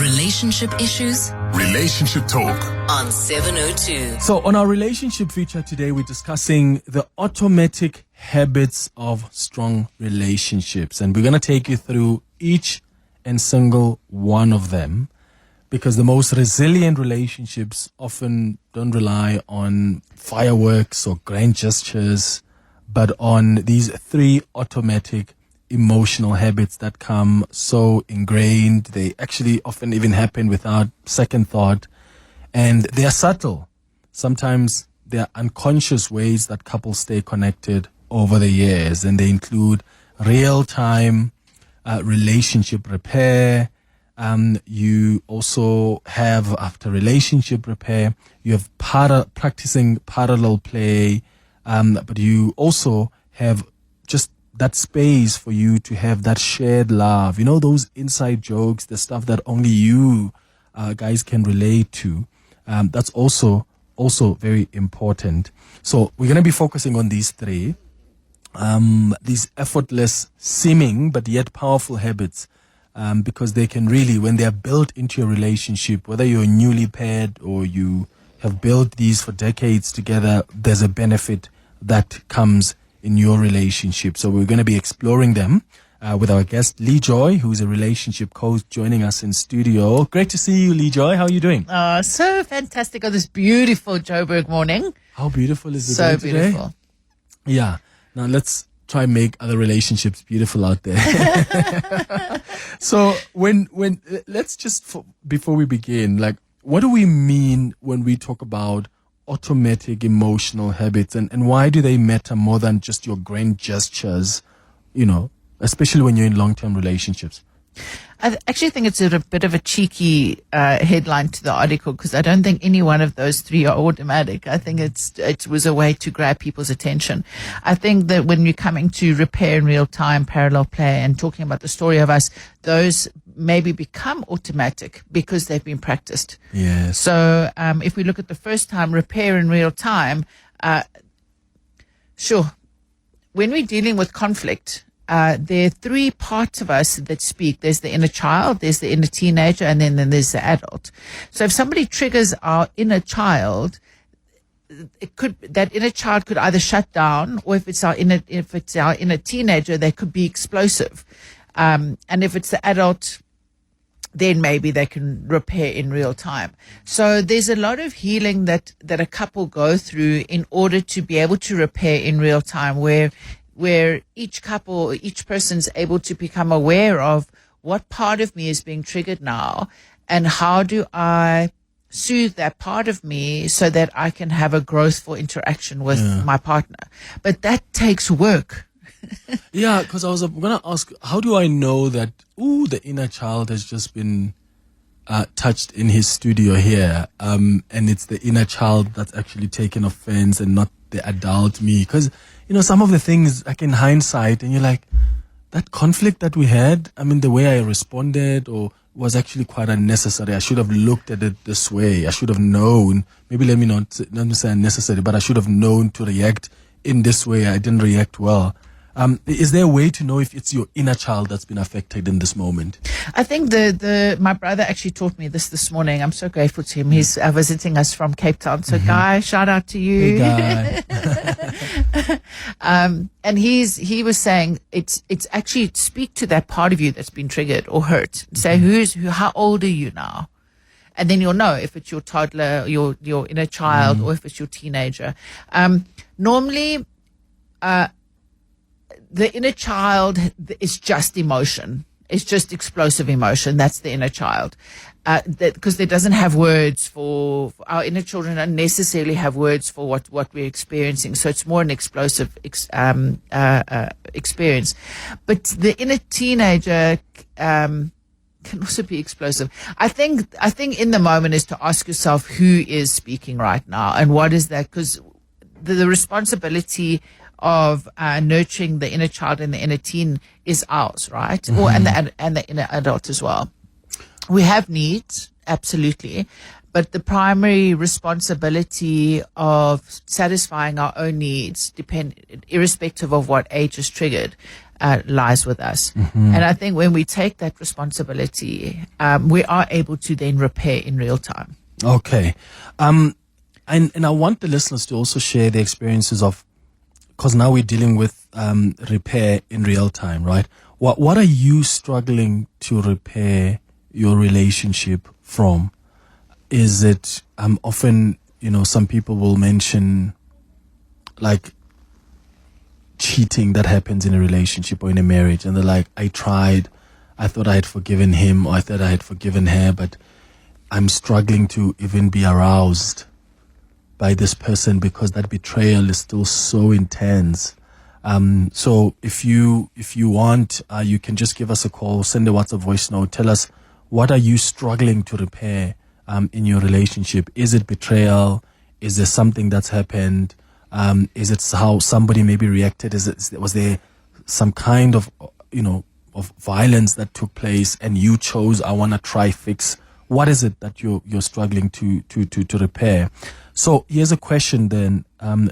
Relationship issues? Relationship talk On 702. So on our relationship feature today, we're discussing the automatic habits of strong relationships. And we're going to take you through each and single one of them, because the most resilient relationships often don't rely on fireworks or grand gestures, but on these three automatic emotional habits that come so ingrained. They actually often even happen without second thought, and they are subtle. Sometimes they are unconscious ways that couples stay connected over the years, and they include real-time relationship repair. You also have, after relationship repair, you have practicing parallel play, but you also have just that space for you to have that shared love. You know, those inside jokes, the stuff that only you guys can relate to. That's also very important. So we're going to be focusing on these three, these effortless seeming but yet powerful habits, because they can really, when they are built into your relationship, whether you're newly paired or you have built these for decades together, there's a benefit that comes in your relationship. So we're going to be exploring them with our guest, Leigh Joy, who's a relationship coach, joining us in studio. Great to see you, Leigh Joy. How are you doing? Oh, so fantastic on this beautiful Joburg morning. How beautiful is the So day today? beautiful. Yeah. Now let's try and make other relationships beautiful out there. So when let's just, before we begin, like, what do we mean when we talk about automatic emotional habits, and why do they matter more than just your grand gestures, you know, especially when you're in long-term relationships? I actually think it's a bit of a cheeky headline to the article, because I don't think any one of those three are automatic. I think it was a way to grab people's attention. I think that when you're coming to repair in real time, parallel play, and talking about the story of us, those maybe become automatic because they've been practiced. Yes. So if we look at the first time, repair in real time, sure, when we're dealing with conflict, there are three parts of us that speak. There's the inner child, there's the inner teenager, and then there's the adult. So if somebody triggers our inner child, that inner child could either shut down, or if it's our inner teenager, they could be explosive. And if it's the adult, then maybe they can repair in real time. So there's a lot of healing that a couple go through in order to be able to repair in real time, where each person's able to become aware of what part of me is being triggered now, and how do I soothe that part of me so that I can have a growthful interaction with my partner. But that takes work. Yeah, because I was going to ask, how do I know that, the inner child has just been touched in his studio here, and it's the inner child that's actually taken offense and not the adult me? Because, you know, some of the things, like in hindsight, and you're like, that conflict that we had, I mean, the way I responded or was actually quite unnecessary. I should have looked at it this way. I should have known, maybe let me not say unnecessary, but I should have known to react in this way. I didn't react well. Is there a way to know if it's your inner child that's been affected in this moment? I think my brother actually taught me this morning. I'm so grateful to him. He's visiting us from Cape Town. So Guy, shout out to you. Hey, Guy. And he was saying it's actually speak to that part of you that's been triggered or hurt. Say how old are you now? And then you'll know if it's your toddler, your inner child, or if it's your teenager. Normally, the inner child is just emotion. It's just explosive emotion. That's the inner child. Because there doesn't have words for our inner children, don't necessarily have words for what we're experiencing. So it's more an explosive experience. But the inner teenager can also be explosive. I think in the moment is to ask yourself who is speaking right now and what is that, because the responsibility of nurturing the inner child and the inner teen is ours, right? Mm-hmm. and the inner adult as well. We have needs, absolutely, but the primary responsibility of satisfying our own needs, irrespective of what age is triggered, lies with us. And I think when we take that responsibility, we are able to then repair in real time. Okay. And I want the listeners to also share their experiences of, because now we're dealing with repair in real time, right? What are you struggling to repair your relationship from? Is it often, some people will mention like cheating that happens in a relationship or in a marriage, and they're like, I tried, I thought I had forgiven him or I thought I had forgiven her, but I'm struggling to even be aroused by this person because that betrayal is still so intense. So if you want, you can just give us a call, send a WhatsApp voice note, tell us, what are you struggling to repair in your relationship? Is it betrayal? Is there something that's happened? Is it how somebody maybe reacted? Was there some kind of of violence that took place and you chose, I want to try fix? What is it that you're struggling to repair? So here's a question then,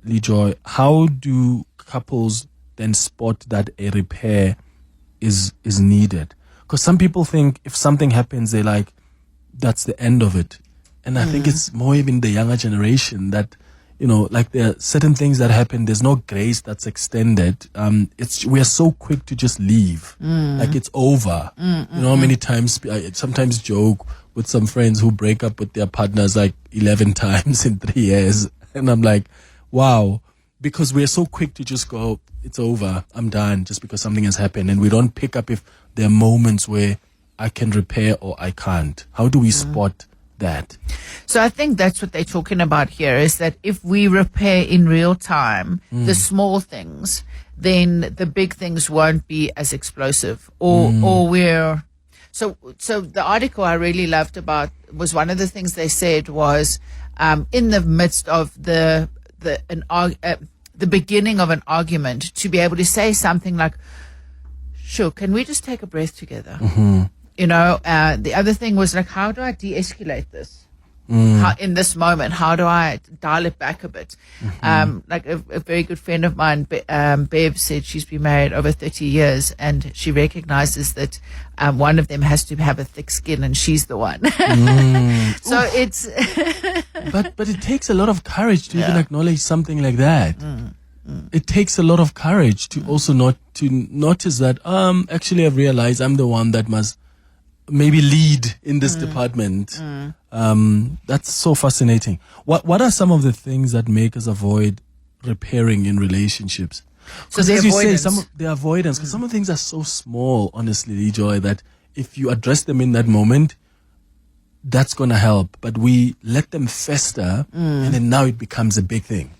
Leigh Joy. How do couples then spot that a repair is needed? Because some people think if something happens, they're like, that's the end of it. And I think it's more even the younger generation that, like there are certain things that happen, there's no grace that's extended. We are so quick to just leave. Like it's over. Many times, I sometimes joke with some friends who break up with their partners like 11 times in 3 years. And I'm like, wow, because we're so quick to just go, it's over, I'm done, just because something has happened. And we don't pick up if there are moments where I can repair or I can't. How do we spot that? So I think that's what they're talking about here, is that if we repair in real time the small things, then the big things won't be as explosive, or we're so the article I really loved about was, one of the things they said was, in the midst of the beginning of an argument, to be able to say something like, sure, can we just take a breath together? The other thing was like, how do I de-escalate this? How, in this moment, how do I dial it back a bit? Like a very good friend of mine, Bev, said she's been married over 30 years and she recognizes that one of them has to have a thick skin and she's the one. So it's... but it takes a lot of courage to even acknowledge something like that. It takes a lot of courage to also not to notice that, actually I've realized I'm the one that must maybe lead in this department. That's so fascinating. What are some of the things that make us avoid repairing in relationships? Because as you say, the avoidance, because some of the things are so small, honestly, Leigh Joy, that if you address them in that moment, that's going to help. But we let them fester, and then now it becomes a big thing.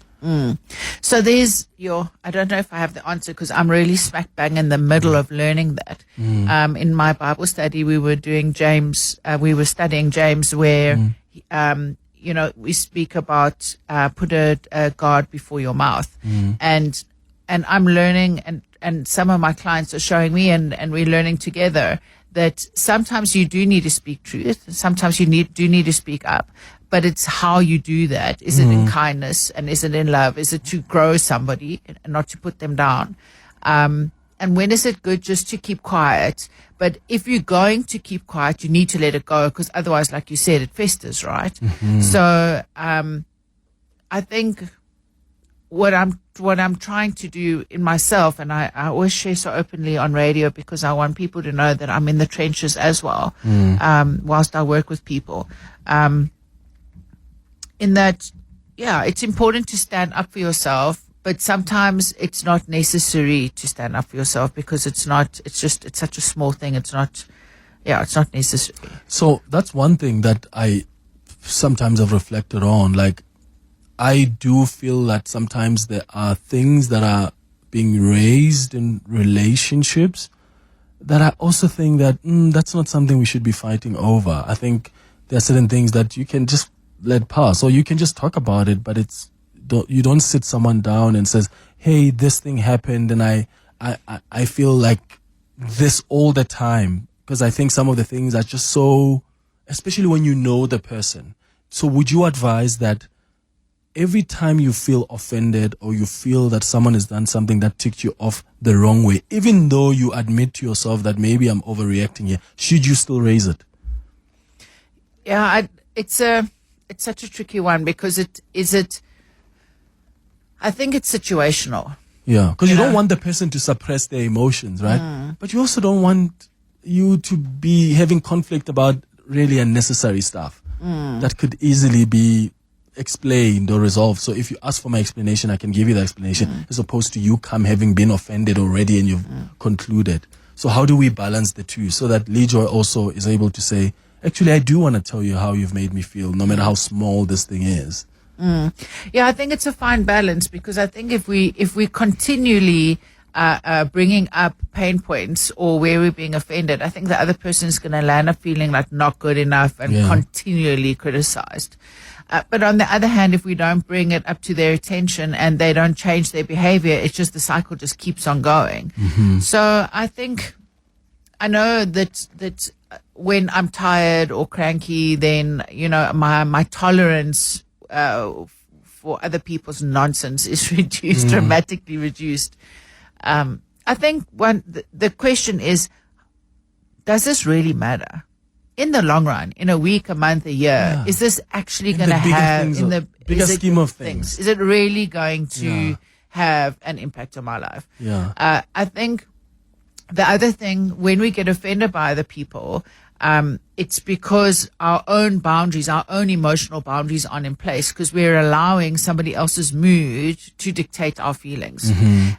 So there's I don't know if I have the answer, because I'm really smack bang in the middle of learning that. In my Bible study, we were doing James, we were studying James, where, we speak about, put a guard before your mouth. And I'm learning, and some of my clients are showing me, and we're learning together, that sometimes you do need to speak truth. Sometimes you do need to speak up. But it's how you do that. Is it in kindness, and is it in love? Is it to grow somebody and not to put them down? And when is it good just to keep quiet? But if you're going to keep quiet, you need to let it go, because otherwise, like you said, it festers, right? So I think what I'm trying to do in myself, and I always share so openly on radio because I want people to know that I'm in the trenches as well, whilst I work with people. In that, it's important to stand up for yourself, but sometimes it's not necessary to stand up for yourself, because it's such a small thing. It's not necessary. So that's one thing that I sometimes have reflected on. Like, I do feel that sometimes there are things that are being raised in relationships that I also think that that's not something we should be fighting over. I think there are certain things that you can just let pass, or you can just talk about it, but you don't sit someone down and says, hey, this thing happened and I feel like this all the time, because I think some of the things are just so, especially when you know the person. So would you advise that every time you feel offended or you feel that someone has done something that ticked you off the wrong way, even though you admit to yourself that maybe I'm overreacting here, should you still raise it? Yeah, it's such a tricky one because I think it's situational. Yeah, because you don't want the person to suppress their emotions, right? But you also don't want you to be having conflict about really unnecessary stuff that could easily be explained or resolved. So if you ask for my explanation, I can give you the explanation, as opposed to you having been offended already and you've concluded. So how do we balance the two so that Leigh Joy also is able to say, actually, I do want to tell you how you've made me feel, no matter how small this thing is? Yeah, I think it's a fine balance, because I think if we continually bringing up pain points or where we're being offended, I think the other person is going to land up feeling like not good enough and continually criticized. But on the other hand, if we don't bring it up to their attention and they don't change their behavior, it's just the cycle just keeps on going. So I think I know that when I'm tired or cranky, then my tolerance for other people's nonsense is reduced, dramatically reduced. I think the question is, does this really matter? In the long run, in a week, a month, a year, is this actually going to have, in the bigger scheme of things, is it really going to have an impact on my life? I think the other thing, when we get offended by other people, it's because our own boundaries, our own emotional boundaries aren't in place, because we're allowing somebody else's mood to dictate our feelings.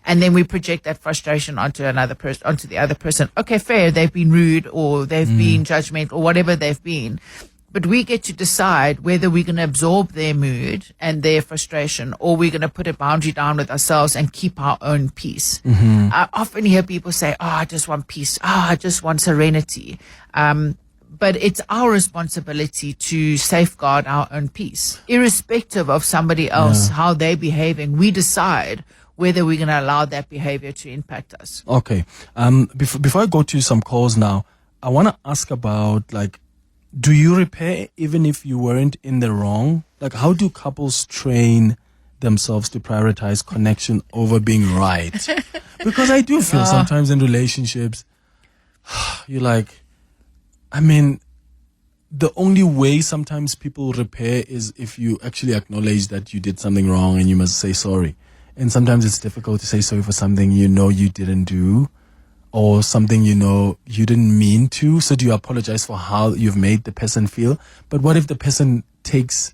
And then we project that frustration onto the other person. Okay, fair, they've been rude or they've been judgmental or whatever they've been. But we get to decide whether we're going to absorb their mood and their frustration, or we're going to put a boundary down with ourselves and keep our own peace. I often hear people say, I just want peace. I just want serenity. But it's our responsibility to safeguard our own peace. Irrespective of somebody else, how they're behaving, we decide whether we're going to allow that behavior to impact us. Okay. Before I go to some calls now, I want to ask about, do you repair even if you weren't in the wrong? How do couples train themselves to prioritize connection over being right? Because I do feel sometimes in relationships, you're the only way sometimes people repair is if you actually acknowledge that you did something wrong and you must say sorry. And sometimes it's difficult to say sorry for something you didn't do, or something you didn't mean to. So do you apologize for how you've made the person feel? But what if the person takes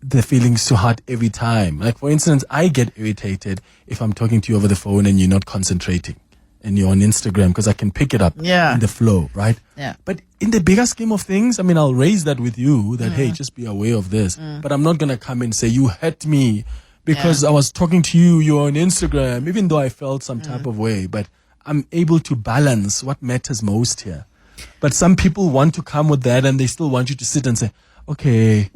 the feelings to heart every time? For instance, I get irritated if I'm talking to you over the phone and you're not concentrating and you're on Instagram, because I can pick it up in the flow, right? Yeah. But in the bigger scheme of things, I'll raise that with you that, hey, just be aware of this. But I'm not going to come and say, you hurt me because I was talking to you, you're on Instagram, even though I felt some type of way. But I'm able to balance what matters most here. But some people want to come with that and they still want you to sit and say, okay,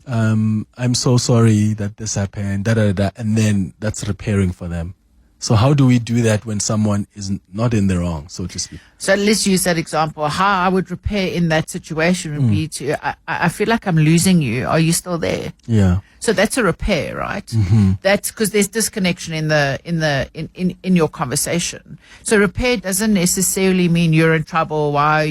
I'm so sorry that this happened, and then that's repairing for them. So how do we do that when someone is not in the wrong, so to speak? So let's use that example. How I would repair in that situation would be I feel like I'm losing you. Are you still there? Yeah. So that's a repair, right? That's because there's disconnection in your conversation. So repair doesn't necessarily mean you're in trouble. Why are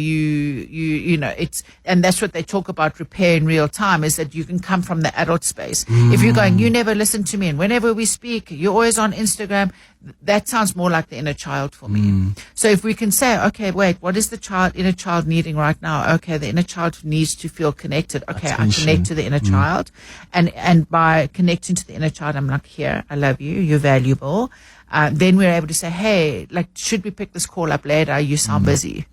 and that's what they talk about repair in real time, is that you can come from the adult space. If you're going, you never listen to me, and whenever we speak, you're always on Instagram, that sounds more like the inner child for me. So if we can say, okay, wait, what is the inner child needing right now? Okay, the inner child needs to feel connected. Okay, Attention. I connect to the inner child, and by connecting to the inner child, I'm like, here, I love you, you're valuable. Then we're able to say, hey, should we pick this call up later? You sound busy.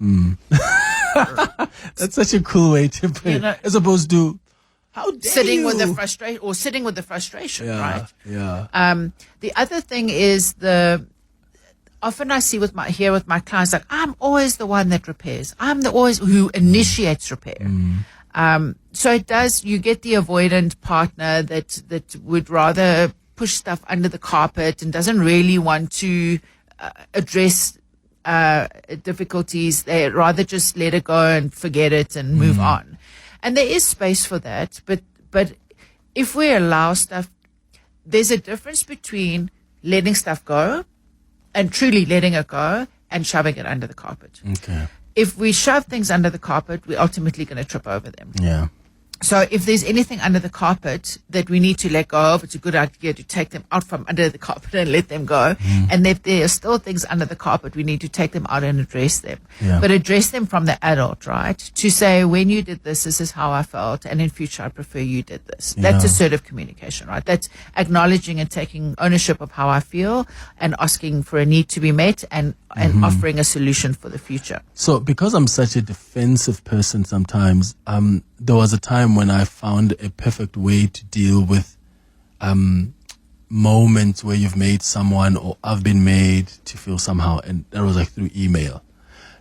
That's such a cool way to put it, as opposed to, how dare sitting you? with the frustration, right? Yeah. The other thing is often I see with my clients, I'm always the one that repairs. I'm always who initiates repair. So you get the avoidant partner that would rather push stuff under the carpet and doesn't really want to address difficulties. They rather just let it go and forget it and move on. And there is space for that, but if we allow stuff there's a difference between letting stuff go and truly letting it go and shoving it under the carpet. Okay. If we shove things under the carpet, we're ultimately going to trip over them. Yeah. So if there's anything under the carpet that we need to let go of, it's a good idea to take them out from under the carpet and let them go. And if there are still things under the carpet, we need to take them out and address them. Yeah. But address them from the adult, right? To say, when you did this is how I felt, and in future I prefer you did this. That's Yeah. assertive communication, right? That's acknowledging and taking ownership of how I feel and asking for a need to be met and offering a solution for the future. So because I'm such a defensive person sometimes, there was a time when I found a perfect way to deal with moments where you've made someone or I've been made to feel somehow, and that was like through email.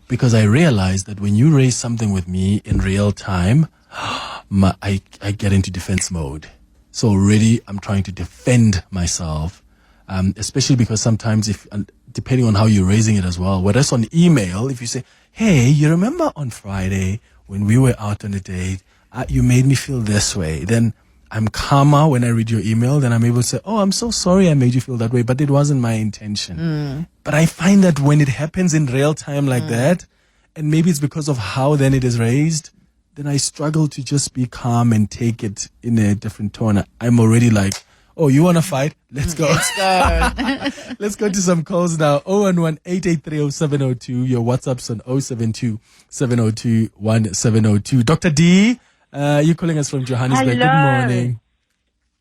Because I realized that when you raise something with me in real time, I get into defense mode. So already I'm trying to defend myself, especially because sometimes depending on how you're raising it as well, whereas on email, if you say, hey, you remember on Friday when we were out on a date, you made me feel this way, then I'm calmer when I read your email. Then I'm able to say, oh, I'm so sorry I made you feel that way, but it wasn't my intention. But I find that when it happens in real time like that, and maybe it's because of how then it is raised, then I struggle to just be calm and take it in a different tone. I'm already like, oh, you want to fight? Let's go. Let's go. Let's go to some calls now. 011-883-0702. Your WhatsApp's on 072-702-1702. Dr. D, you're calling us from Johannesburg. Hello. Good morning.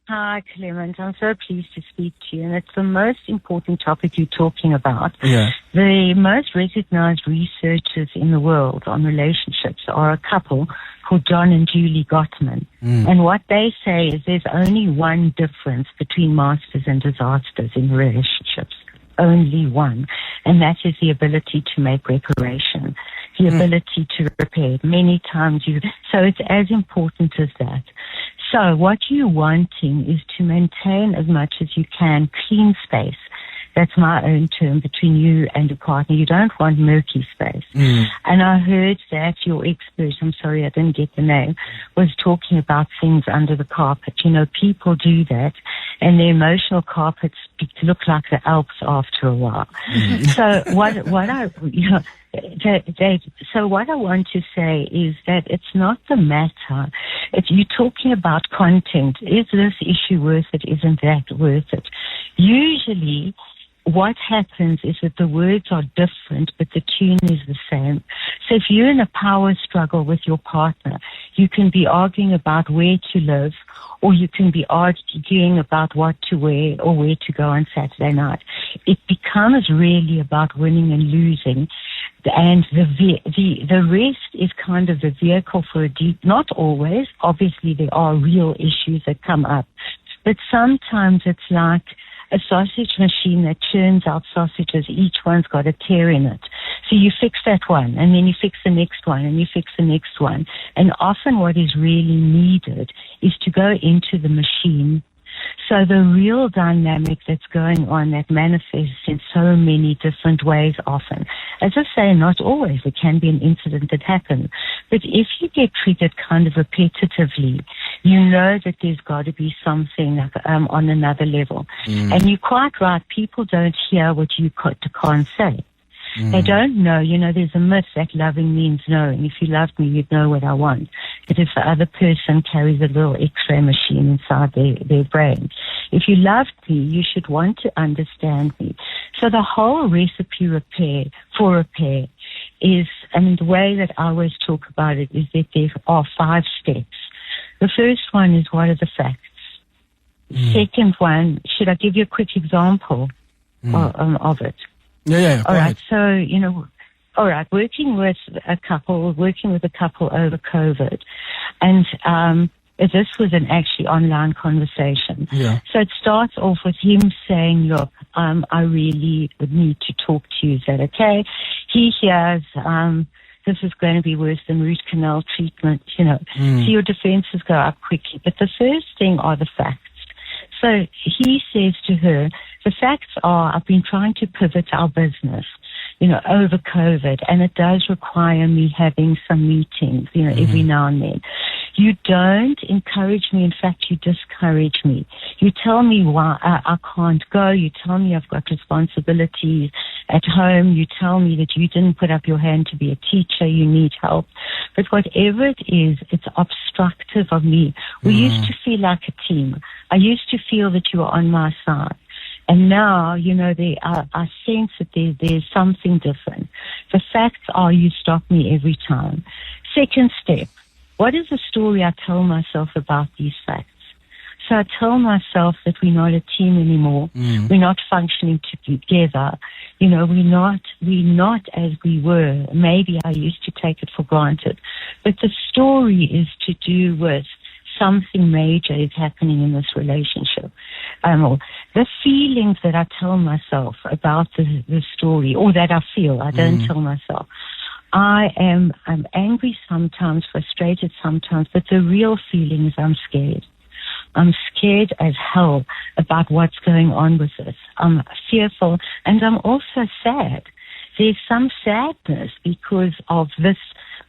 Hi, Clement. I'm so pleased to speak to you. And it's the most important topic you're talking about. Yeah. The most recognized researchers in the world on relationships are a couple called John and Julie Gottman. And what they say is there's only one difference between masters and disasters in relationships. Only one. And that is the ability to make reparation, the ability to repair. Many times so it's as important as that. So what you're wanting is to maintain as much as you can clean space. That's my own term, between you and your partner. You don't want murky space. And I heard that your expert, I'm sorry I didn't get the name, was talking about things under the carpet. You know, people do that, and their emotional carpets look like the Alps after a while. So what I want to say is that it's not the matter. If you're talking about content, is this issue worth it? Isn't that worth it? Usually, what happens is that the words are different, but the tune is the same. So if you're in a power struggle with your partner, you can be arguing about where to live, or you can be arguing about what to wear or where to go on Saturday night. It becomes really about winning and losing. And the rest is kind of the vehicle for a deep, not always, obviously there are real issues that come up, but sometimes it's like a sausage machine that churns out sausages. Each one's got a tear in it. So you fix that one, and then you fix the next one, and you fix the next one. And often what is really needed is to go into the machine. So the real dynamic that's going on that manifests in so many different ways often. As I say, not always. It can be an incident that happens. But if you get triggered kind of repetitively, you know that there's got to be something on another level. And you're quite right. People don't hear what you can't say. They don't know. You know, there's a myth that loving means knowing. If you loved me, you'd know what I want. But if the other person carries a little X-ray machine inside their brain, if you loved me, you should want to understand me. So the whole recipe for repair is, the way that I always talk about it is that there are 5 steps. The first one is, what are the facts? Second one, should I give you a quick example of it? Yeah. All right. So, working with a couple over COVID, and this was an actually online conversation. Yeah. So it starts off with him saying, look, I really would need to talk to you. Is that okay? He hears, this is going to be worse than root canal treatment, So your defenses go up quickly. But the first thing are the facts. So he says to her, the facts are, I've been trying to pivot our business, over COVID, and it does require me having some meetings, every now and then. You don't encourage me. In fact, you discourage me. You tell me why I can't go. You tell me I've got responsibilities at home. You tell me that you didn't put up your hand to be a teacher. You need help. But whatever it is, it's obstructive of me. We used to feel like a team. I used to feel that you were on my side. And now, I sense that there's something different. The facts are you stop me every time. Second step, what is the story I tell myself about these facts? So I tell myself that we're not a team anymore. We're not functioning together. We're not as we were. Maybe I used to take it for granted. But the story is to do with something major is happening in this relationship. The feelings that I tell myself about the story, or that I feel, I don't tell myself. I'm angry sometimes, frustrated sometimes, but the real feeling is I'm scared. I'm scared as hell about what's going on with this. I'm fearful, and I'm also sad. There's some sadness because of this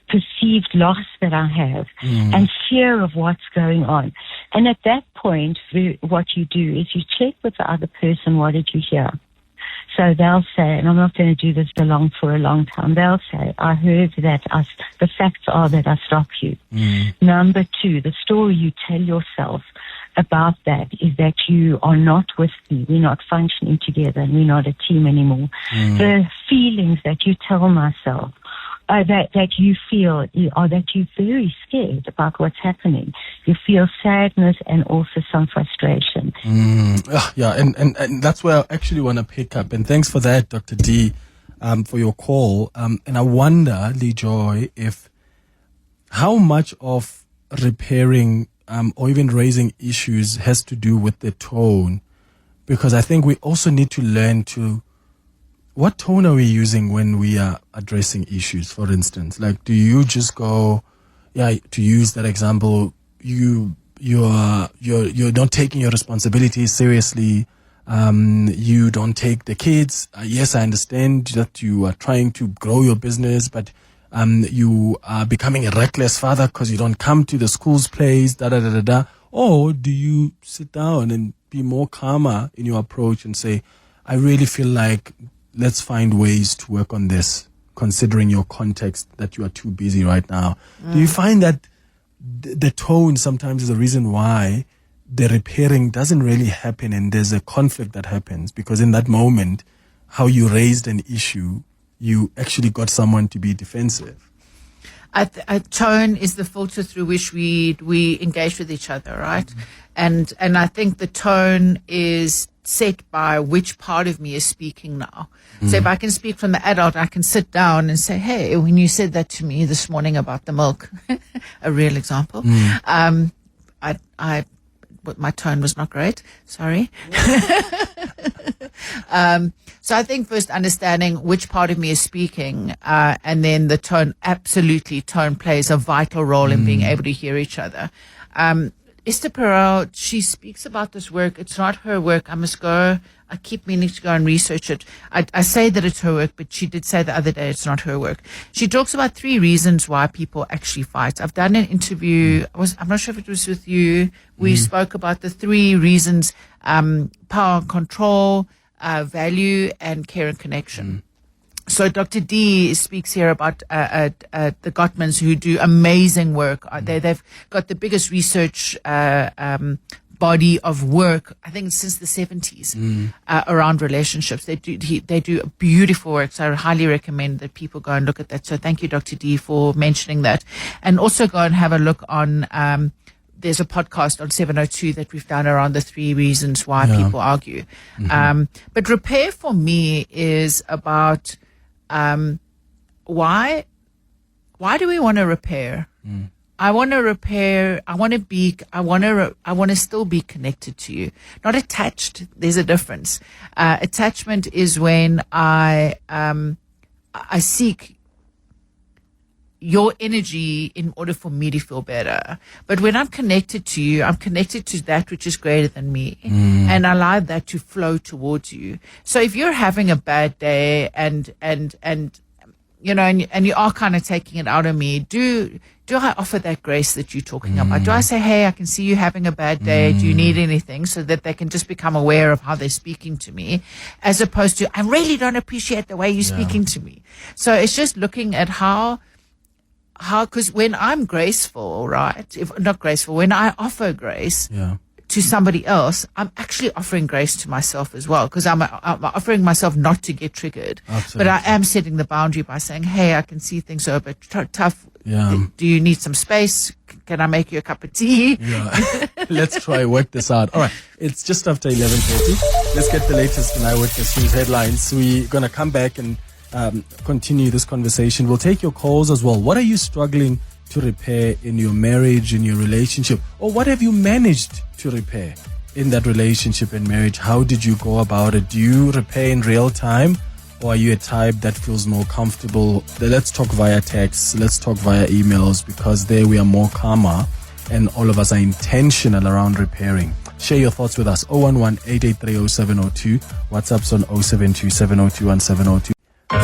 perceived loss that I have and fear of what's going on. And at that point, what you do is you check with the other person, what did you hear? So they'll say, and I'm not going to do this for a long time, they'll say, I heard that the facts are that I stopped you. Number two, the story you tell yourself about that is that you are not with me, we're not functioning together, and we're not a team anymore. The feelings that you tell myself that you feel are that you're very scared about what's happening. You feel sadness and also some frustration. Yeah, and that's where I actually want to pick up. And thanks for that, Dr. D, for your call. And I wonder, Leigh Joy, how much of repairing or even raising issues has to do with the tone, because I think we also need to learn what tone are we using when we are addressing issues, for instance? Like, do you just go, to use that example, you're not taking your responsibilities seriously, you don't take the kids. Yes, I understand that you are trying to grow your business, but you are becoming a reckless father because you don't come to the school's plays, Or do you sit down and be more calmer in your approach and say, I really feel like let's find ways to work on this, considering your context that you are too busy right now. Do you find that the tone sometimes is the reason why the repairing doesn't really happen and there's a conflict that happens? Because in that moment, how you raised an issue, you actually got someone to be defensive. A tone is the filter through which we engage with each other, right? And I think the tone is set by which part of me is speaking now. So if I can speak from the adult, I can sit down and say, hey, when you said that to me this morning about the milk, a real example, my tone was not great. Sorry. So I think first understanding which part of me is speaking, and then the tone, absolutely tone plays a vital role in being able to hear each other. Esther Perel, she speaks about this work. It's not her work. I must go. I keep meaning to go and research it. I say that it's her work, but she did say the other day it's not her work. She talks about 3 reasons why people actually fight. I've done an interview. I'm not sure if it was with you. We spoke about the 3 reasons, power and control, value, and care and connection. So Dr. D speaks here about the Gottmans, who do amazing work. They've got the biggest research body of work, I think, since the 70s around relationships. They do beautiful work. So I highly recommend that people go and look at that. So thank you, Dr. D, for mentioning that. And also go and have a look on there's a podcast on 702 that we've done around the 3 reasons why people argue. But repair for me is about why do we want to repair? I want to repair. I want to still be connected to you, not attached. There's a difference. Attachment is when I seek your energy in order for me to feel better. But when I'm connected to you, I'm connected to that which is greater than me, and I allow that to flow towards you. So if you're having a bad day and you know, and you are kind of taking it out of me, do I offer that grace that you're talking about? Do I say, hey, I can see you having a bad day. Do you need anything? So that they can just become aware of how they're speaking to me, as opposed to, I really don't appreciate the way you're speaking to me. So it's just looking at how, because when I'm graceful, right? When I offer grace to somebody else, I'm actually offering grace to myself as well, because I'm offering myself not to get triggered. Absolutely. But I am setting the boundary by saying, hey, I can see things are a bit tough. Yeah. Do you need some space? Can I make you a cup of tea? Yeah. Let's try work this out. All right. It's just after 11:30. Let's get the latest in Eyewitness News headlines. We're going to come back and continue this conversation. We'll take your calls as well. What are you struggling to repair in your marriage, in your relationship? Or what have you managed to repair in that relationship and marriage? How did you go about it? Do you repair in real time? Or are you a type that feels more comfortable? Let's talk via text. Let's talk via emails, because there we are more calmer and all of us are intentional around repairing. Share your thoughts with us. 011-883-0702. WhatsApp's on 072-702-1702.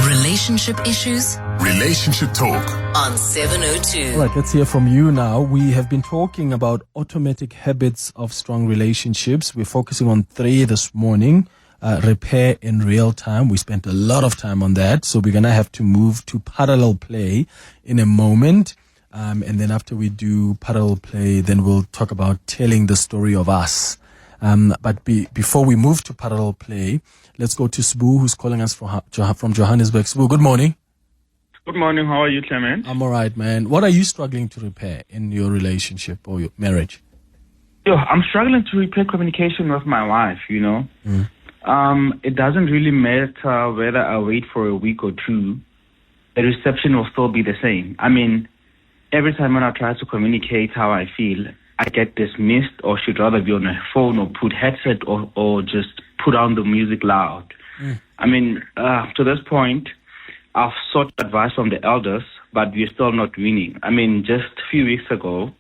Relationship issues Relationship talk. on 702. All right, let's hear from you now. We have been talking about automatic habits of strong relationships. We're focusing on 3 this morning. Repair in real time. We spent a lot of time on that. So we're going to have to move to parallel play in a moment. And then after we do parallel play, then we'll talk about telling the story of us. But before we move to parallel play, let's go to Sbu, who's calling us from Johannesburg. Sbu, good morning. Good morning. How are you, Clement? I'm all right, man. What are you struggling to repair in your relationship or your marriage? I'm struggling to repair communication with my wife, It doesn't really matter whether I wait for a week or 2. The reception will still be the same. I mean, every time when I try to communicate how I feel, I get dismissed, or should rather be on a phone or put headset or just put on the music loud. I mean, to this point, I've sought advice from the elders, but we're still not winning. I mean, just a few weeks ago,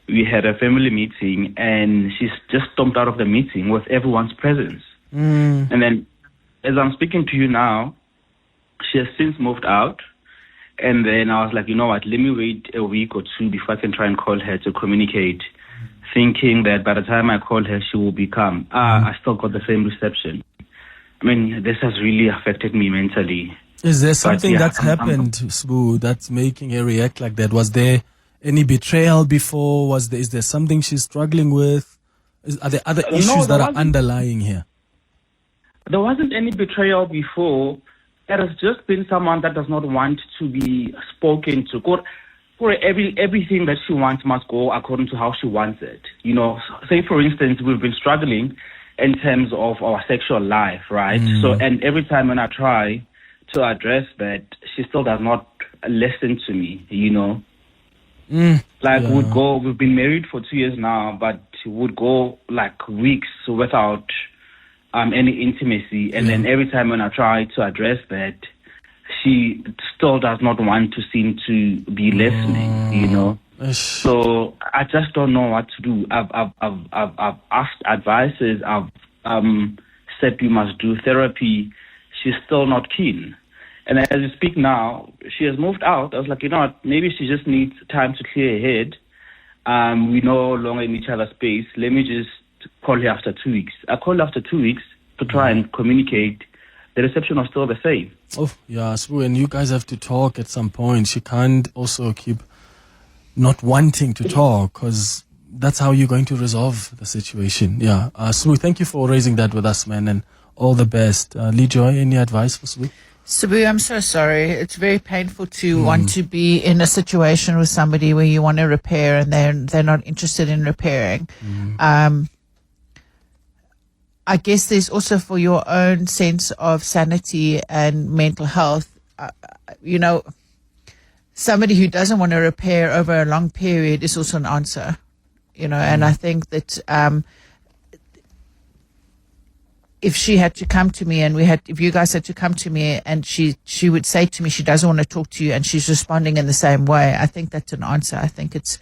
we had a family meeting, and she's just stormed out of the meeting with everyone's presence. And then, as I'm speaking to you now, she has since moved out. And then I was like, you know what, let me wait a week or 2 before I can try and call her to communicate, thinking that by the time I call her, she will be calm. I still got the same reception. I mean, this has really affected me mentally. Is there something that's happened, Sbu, that's making her react like that? Was there any betrayal before? Is there something she's struggling with? Are there other issues that are underlying here? There wasn't any betrayal before. There has just been someone that does not want to be spoken to. For everything that she wants must go according to how she wants it. Say for instance, we've been struggling in terms of our sexual life, right? So, and every time when I try to address that, she still does not listen to me, we've been married for 2 years now, but would go like weeks without any intimacy. And then every time when I try to address that, she still does not want to seem to be listening, So I just don't know what to do. I've asked advices. I've said we must do therapy. She's still not keen. And as you speak now, she has moved out. I was like, you know what, maybe she just needs time to clear her head. We're no longer in each other's space. Let me just call her after 2 weeks. I called after 2 weeks to try and communicate. The reception was still the same. Oh, yeah, Sbu, and you guys have to talk at some point. She can't also keep not wanting to talk, because that's how you're going to resolve the situation. Yeah. Sbu, thank you for raising that with us, man, and all the best. Leigh Joy, any advice for Sbu? Sbu, I'm so sorry. It's very painful to want to be in a situation with somebody where you want to repair and they're not interested in repairing. I guess there's also for your own sense of sanity and mental health, somebody who doesn't want to repair over a long period is also an answer, and I think that if she had to come to me if you guys had to come to me and she would say to me she doesn't want to talk to you and she's responding in the same way, I think that's an answer. I think it's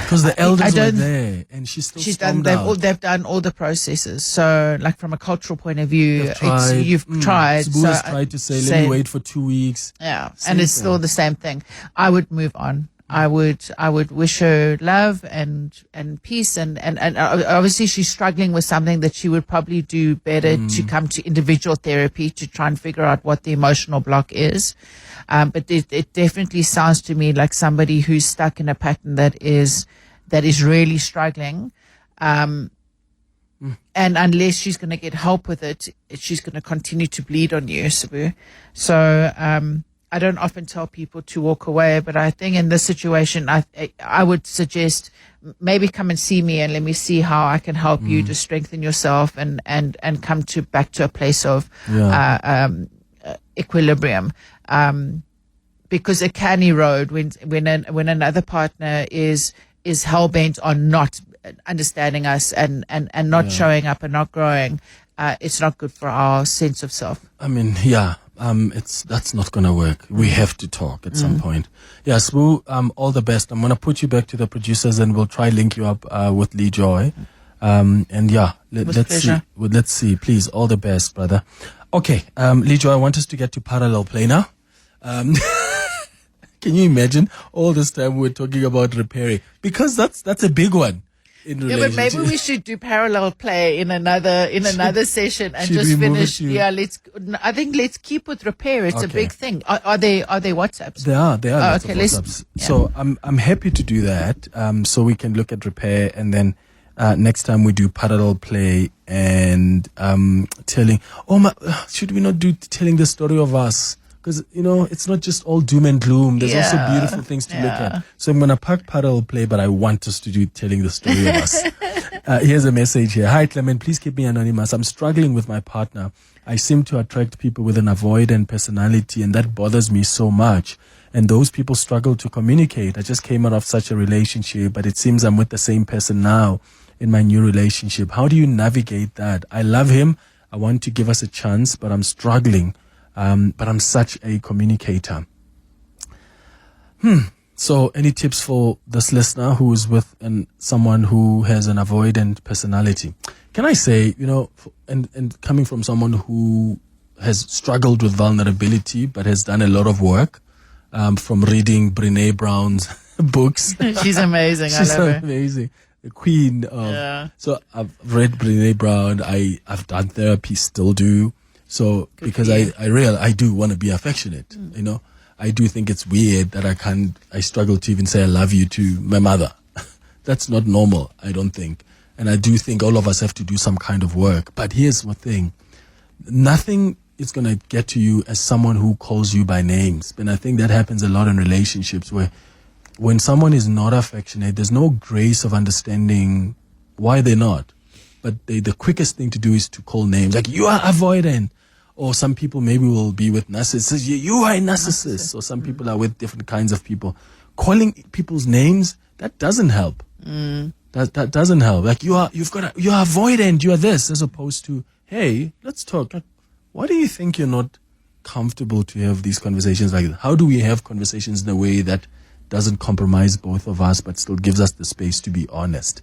Because the elders were there, and she's done. They've done all the processes. So, like from a cultural point of view, you've tried. Sabu has tried to say, let me wait for 2 weeks. Yeah, and it's still the same thing. I would move on. I would wish her love and peace and obviously she's struggling with something that she would probably do better to come to individual therapy to try and figure out what the emotional block is. But it definitely sounds to me like somebody who's stuck in a pattern that is really struggling. And unless she's going to get help with it, she's going to continue to bleed on you, Sabu. So, I don't often tell people to walk away, but I think in this situation, I would suggest maybe come and see me and let me see how I can help you to strengthen yourself and come back to a place of equilibrium. Because it can erode when another partner is hell bent on not understanding us and not showing up and not growing. It's not good for our sense of self. I mean, that's not gonna work. We have to talk at some point. Yeah, Sbu, all the best. I'm gonna put you back to the producers and we'll try link you up with Leigh Joy. Let's see. Please, all the best, brother. Okay, Leigh Joy, I want us to get to parallel play now. Can you imagine all this time we're talking about repairing? Because that's a big one. Yeah, but maybe we should do parallel play in another session and just finish. Yeah, let's keep with repair. It's a big thing. Are they WhatsApps? They are lots of WhatsApps. So I'm happy to do that. So we can look at repair and then next time we do parallel play and telling. Should we not do telling the story of us? Because, it's not just all doom and gloom. There's also beautiful things to look at. So I'm going to park parallel play, but I want us to do telling the story of us. Here's a message here. Hi, Clement. Please keep me anonymous. I'm struggling with my partner. I seem to attract people with an avoidant personality, and that bothers me so much. And those people struggle to communicate. I just came out of such a relationship, but it seems I'm with the same person now in my new relationship. How do you navigate that? I love him. I want to give us a chance, but I'm struggling. But I'm such a communicator. So any tips for this listener who is with someone who has an avoidant personality? Can I say, and coming from someone who has struggled with vulnerability, but has done a lot of work, from reading Brené Brown's books. She's amazing. She's I love her. Amazing. The queen of, so I've read Brené Brown. I've done therapy, still do. So because I do want to be affectionate, I do think it's weird that I struggle to even say I love you to my mother. That's not normal, I don't think. And I do think all of us have to do some kind of work. But here's the thing. Nothing is going to get to you as someone who calls you by names. And I think that happens a lot in relationships where when someone is not affectionate, there's no grace of understanding why they're not. But the quickest thing to do is to call names. Like, you are avoidant. Or some people maybe will be with narcissists. You are a narcissist. Or some people are with different kinds of people. Calling people's names, that doesn't help. That doesn't help. Like, you're avoidant. You are this, as opposed to, hey, let's talk. Like, why do you think you're not comfortable to have these conversations like that? How do we have conversations in a way that doesn't compromise both of us, but still gives us the space to be honest?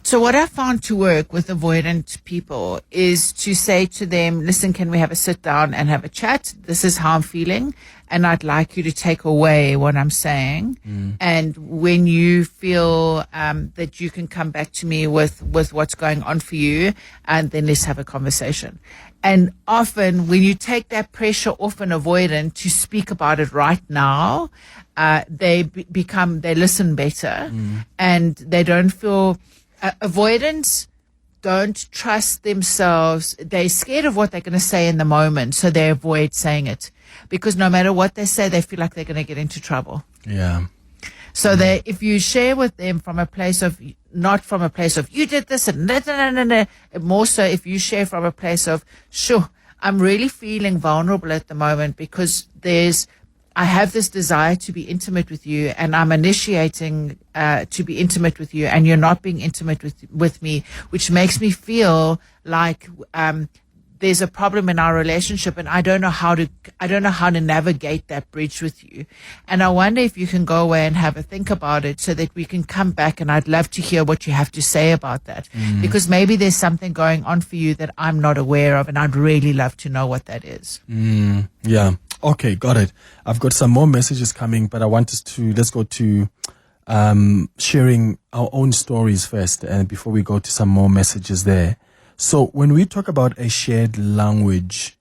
So what I found to work with avoidant people is to say to them, listen, can we have a sit down and have a chat? This is how I'm feeling. And I'd like you to take away what I'm saying. And when you feel that you can come back to me with what's going on for you, and then let's have a conversation. And often when you take that pressure off an avoidant to speak about it right now, they listen better and they don't feel... avoidants don't trust themselves. They're scared of what they're going to say in the moment, so they avoid saying it. Because no matter what they say, they feel like they're going to get into trouble. Yeah. So if you share with them from a place of, not from a place of, you did this and more so if you share from a place of, sure, I'm really feeling vulnerable at the moment because I have this desire to be intimate with you, and I'm initiating to be intimate with you, and you're not being intimate with me, which makes me feel like there's a problem in our relationship and I don't know how to navigate that bridge with you. And I wonder if you can go away and have a think about it so that we can come back, and I'd love to hear what you have to say about that. Because maybe there's something going on for you that I'm not aware of, and I'd really love to know what that is. Yeah. Okay, got it. I've got some more messages coming, but I want us to, let's go to sharing our own stories first, and before we go to some more messages there. So when we talk about a shared language,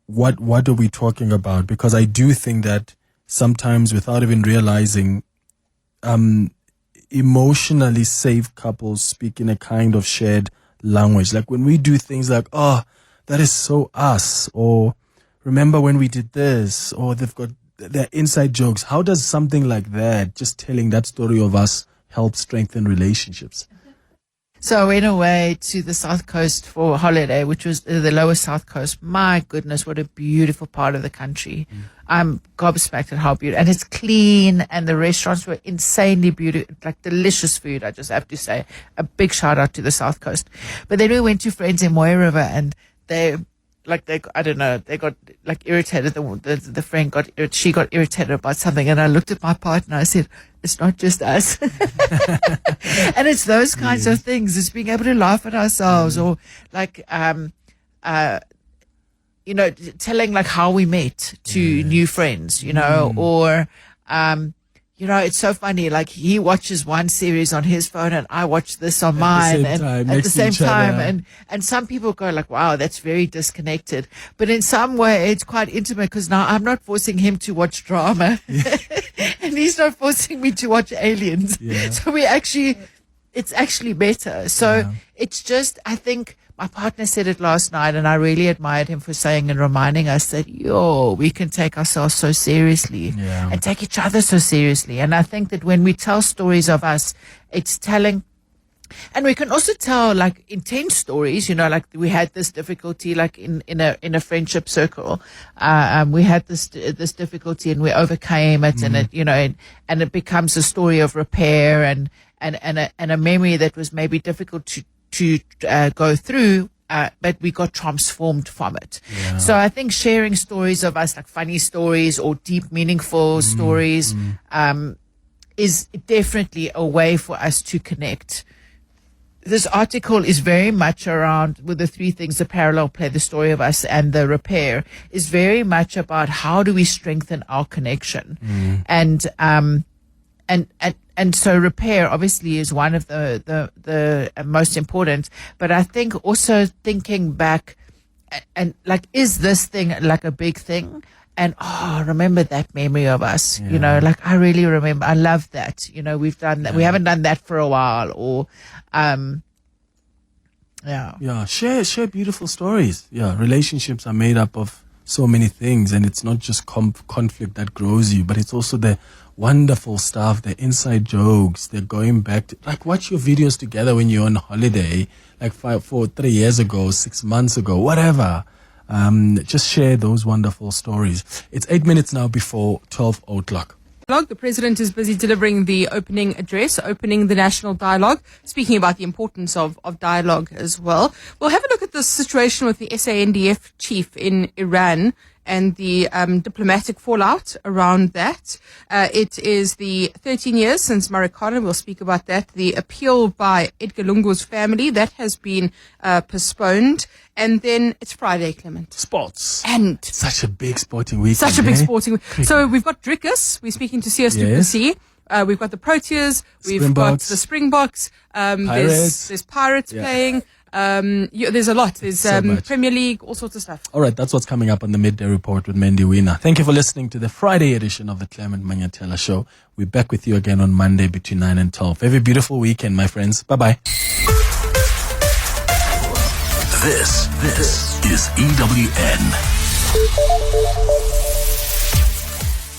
what are we talking about? Because I do think that sometimes, without even realizing, emotionally safe couples speak in a kind of shared language. Like when we do things like, oh, that is so us, or remember when we did this, or they've got their inside jokes. How does something like that, just telling that story of us, help strengthen relationships? So I went away to the South Coast for a holiday, which was the lower South Coast. My goodness, what a beautiful part of the country. I'm gobsmacked at how beautiful. And it's clean, and the restaurants were insanely beautiful, like delicious food, I just have to say. A big shout out to the South Coast. But then we went to friends in Moy River, and they got like irritated. The friend she got irritated about something, and I looked at my partner. I said, "It's not just us." And it's those kinds of things. It's being able to laugh at ourselves, or like, telling like how we met to new friends, or it's so funny. Like he watches one series on his phone and I watch this on mine, and at the same time, and some people go like, "Wow, that's very disconnected." But in some way, it's quite intimate because now I'm not forcing him to watch drama, and he's not forcing me to watch Aliens. Yeah. So it's actually better. So it's just, I think. My partner said it last night, and I really admired him for saying and reminding us that, we can take ourselves so seriously and take each other so seriously. And I think that when we tell stories of us, it's telling, and we can also tell like intense stories, like we had this difficulty, like in a friendship circle, we had this difficulty and we overcame it, and it, and it becomes a story of repair and a memory that was maybe difficult to go through, but we got transformed from it. So I think sharing stories of us, like funny stories or deep, meaningful stories, is definitely a way for us to connect. This article is very much around, with the three things, the parallel play, the story of us, and the repair, is very much about how do we strengthen our connection. And so repair obviously is one of the most important, but I think also thinking back and like, is this thing like a big thing? And remember that memory of us, like I really remember, I love that, we've done that. We haven't done that for a while, or, share beautiful stories. Relationships are made up of so many things, and it's not just conflict that grows you, but it's also the wonderful stuff, the inside jokes, they're going back to, like, watch your videos together when you're on holiday, like 3 years ago, 6 months ago, whatever. Just share those wonderful stories. It's 8 minutes now before 12 o'clock. The President is busy delivering the opening address, opening the national dialogue, speaking about the importance of dialogue as well. We'll have a look at the situation with the SANDF chief in Iran and the diplomatic fallout around that. It is the 13 years since Marikana. We'll speak about that. The appeal by Edgar Lungu's family, that has been postponed. And then it's Friday, Clement. Sports. And such a big sporting weekend. Such a big sporting weekend. So we've got Drickus. We're speaking to CS Duplessis. We've got the Proteas. We've got the Springboks. There's Pirates playing. There's a lot. There's Premier League, all sorts of stuff. All right, that's what's coming up on the Midday Report with Mandy Wiener. Thank you for listening to the Friday edition of the Clement Manyathela Show. We're back with you again on Monday between 9 and 12. Have a beautiful weekend, my friends. Bye-bye. This is EWN.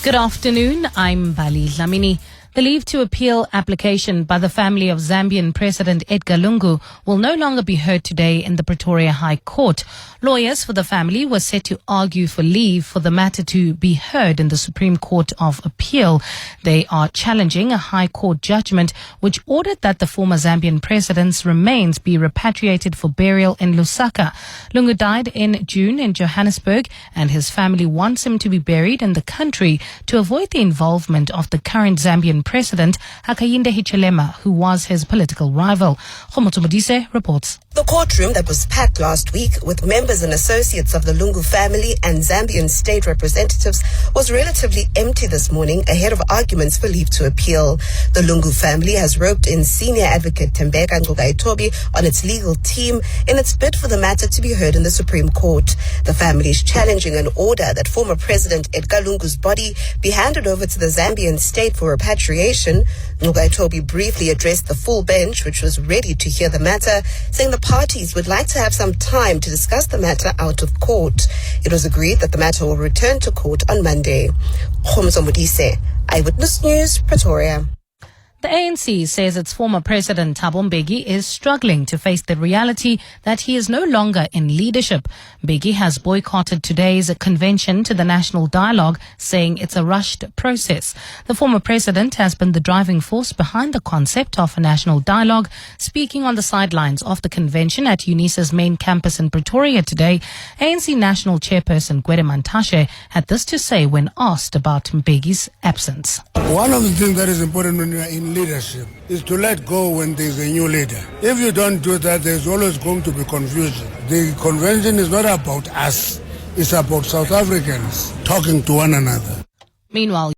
Good afternoon. I'm Bali Lamini. The leave to appeal application by the family of Zambian President Edgar Lungu will no longer be heard today in the Pretoria High Court. Lawyers for the family were set to argue for leave for the matter to be heard in the Supreme Court of Appeal. They are challenging a High Court judgment which ordered that the former Zambian president's remains be repatriated for burial in Lusaka. Lungu died in June in Johannesburg, and his family wants him to be buried in the country to avoid the involvement of the current Zambian President Hakainde Hichilema, who was his political rival. Khomotso Modise reports. The courtroom that was packed last week with members and associates of the Lungu family and Zambian state representatives was relatively empty this morning ahead of arguments for leave to appeal. The Lungu family has roped in senior advocate Tembeka Ngcukaitobi on its legal team in its bid for the matter to be heard in the Supreme Court. The family is challenging an order that former President Edgar Lungu's body be handed over to the Zambian state for repatriation. Ngcukaitobi briefly addressed the full bench, which was ready to hear the matter, saying the parties would like to have some time to discuss the matter out of court. It was agreed that the matter will return to court on Monday. Khomotso Modise, Eyewitness News, Pretoria. The ANC says its former president Thabo Mbeki is struggling to face the reality that he is no longer in leadership. Mbeki has boycotted today's convention to the National Dialogue, saying it's a rushed process. The former president has been the driving force behind the concept of a national dialogue. Speaking on the sidelines of the convention at UNISA's main campus in Pretoria today, ANC National Chairperson Gwede Mantashe had this to say when asked about Mbeki's absence. One of the things that is important when you are in leadership is to let go when there's a new leader. If you don't do that, there's always going to be confusion. The convention is not about us, it's about South Africans talking to one another. Meanwhile,